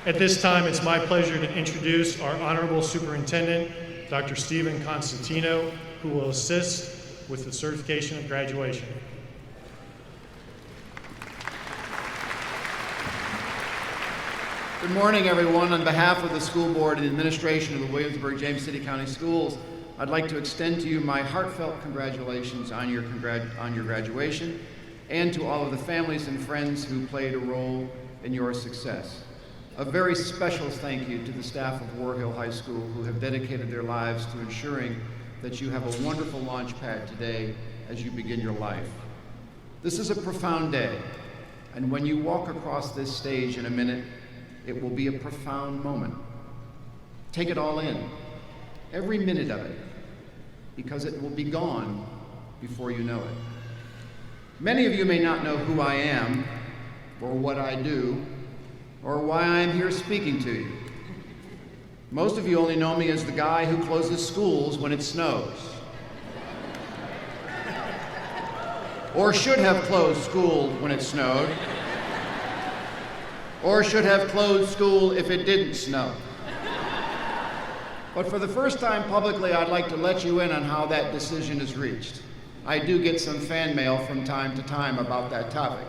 At this time, it's my pleasure to introduce our Honorable Superintendent, Dr. Stephen Constantino, who will assist with the certification of graduation. Good morning, everyone. On behalf of the school board and administration of the Williamsburg James City County Schools, I'd like to extend to you my heartfelt congratulations on your graduation, and to all of the families and friends who played a role in your success. A very special thank you to the staff of Warhill High School who have dedicated their lives to ensuring that you have a wonderful launch pad today as you begin your life. This is a profound day, and when you walk across this stage in a minute, it will be a profound moment. Take it all in, every minute of it, because it will be gone before you know it. Many of you may not know who I am, or what I do, or why I'm here speaking to you. Most of you only know me as the guy who closes schools when it snows. Or should have closed school when it snowed. Or should have closed school if it didn't snow. But for the first time publicly, I'd like to let you in on how that decision is reached. I do get some fan mail from time to time about that topic.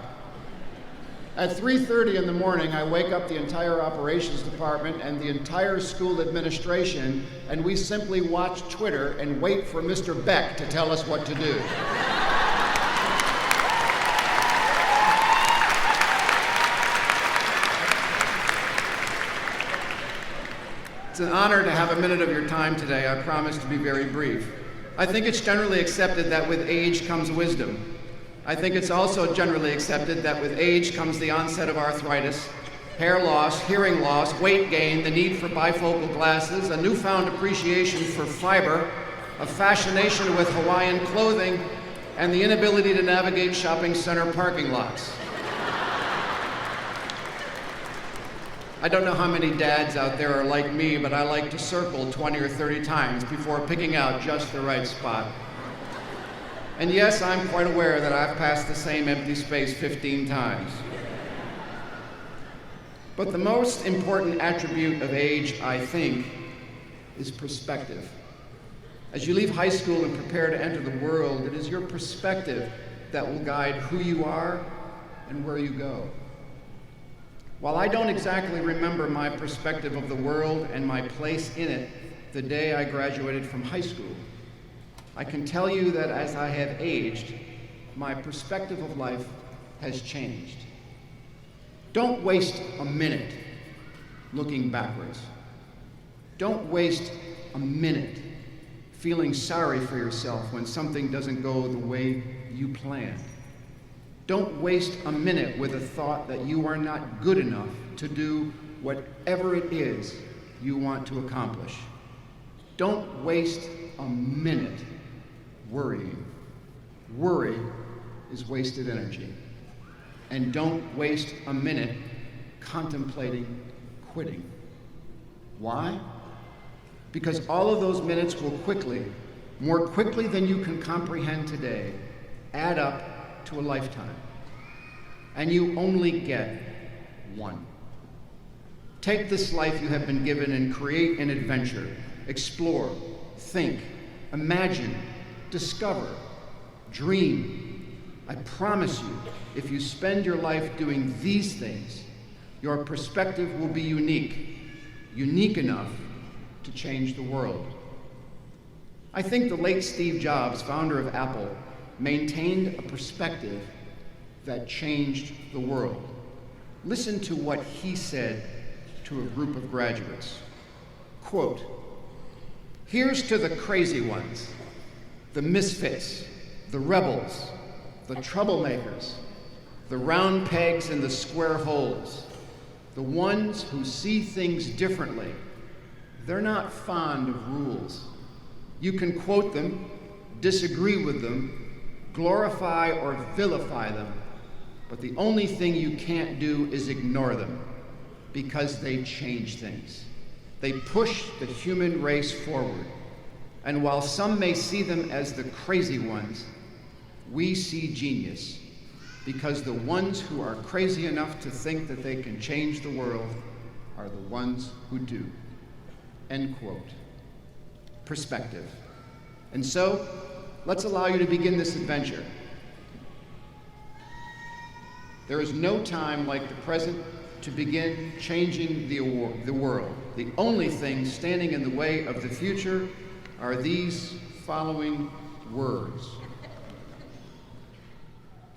At 3:30 in the morning, I wake up the entire operations department and the entire school administration, and we simply watch Twitter and wait for Mr. Beck to tell us what to do. It's an honor to have a minute of your time today. I promise to be very brief. I think it's generally accepted that with age comes wisdom. I think it's also generally accepted that with age comes the onset of arthritis, hair loss, hearing loss, weight gain, the need for bifocal glasses, a newfound appreciation for fiber, a fascination with Hawaiian clothing, and the inability to navigate shopping center parking lots. I don't know how many dads out there are like me, but I like to circle 20 or 30 times before picking out just the right spot. And yes, I'm quite aware that I've passed the same empty space 15 times. But the most important attribute of age, I think, is perspective. As you leave high school and prepare to enter the world, it is your perspective that will guide who you are and where you go. While I don't exactly remember my perspective of the world and my place in it the day I graduated from high school, I can tell you that as I have aged, my perspective of life has changed. Don't waste a minute looking backwards. Don't waste a minute feeling sorry for yourself when something doesn't go the way you planned. Don't waste a minute with a thought that you are not good enough to do whatever it is you want to accomplish. Don't waste a minute worrying. Worry is wasted energy. And don't waste a minute contemplating quitting. Why? Because all of those minutes will quickly, more quickly than you can comprehend today, add up to a lifetime. And you only get one. Take this life you have been given and create an adventure. Explore, think, imagine, discover, dream. I promise you, if you spend your life doing these things, your perspective will be unique enough to change the world. I think the late Steve Jobs, founder of Apple, maintained a perspective that changed the world. Listen to what he said to a group of graduates. Quote, "Here's to the crazy ones, the misfits, the rebels, the troublemakers, the round pegs in the square holes, the ones who see things differently. They're not fond of rules. You can quote them, disagree with them, glorify or vilify them, but the only thing you can't do is ignore them, because they change things. They push the human race forward. And while some may see them as the crazy ones, we see genius, because the ones who are crazy enough to think that they can change the world are the ones who do. End quote. Perspective. And so, let's allow you to begin this adventure. There is no time like the present to begin changing the world. The only thing standing in the way of the future are these following words.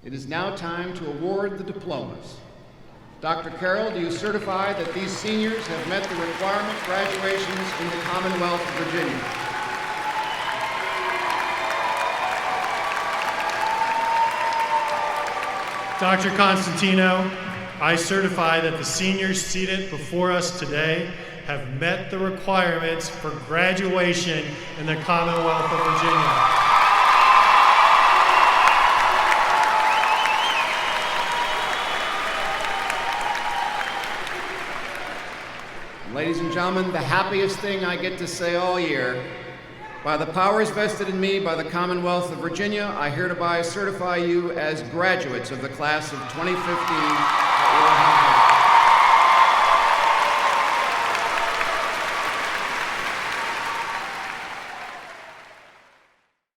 It is now time to award the diplomas. Dr. Carroll, do you certify that these seniors have met the requirement graduations in the Commonwealth of Virginia? Dr. Constantino, I certify that the seniors seated before us today have met the requirements for graduation in the Commonwealth of Virginia. Ladies and gentlemen, the happiest thing I get to say all year, by the powers vested in me by the Commonwealth of Virginia, I hereby certify you as graduates of the class of 2015 at Warhill.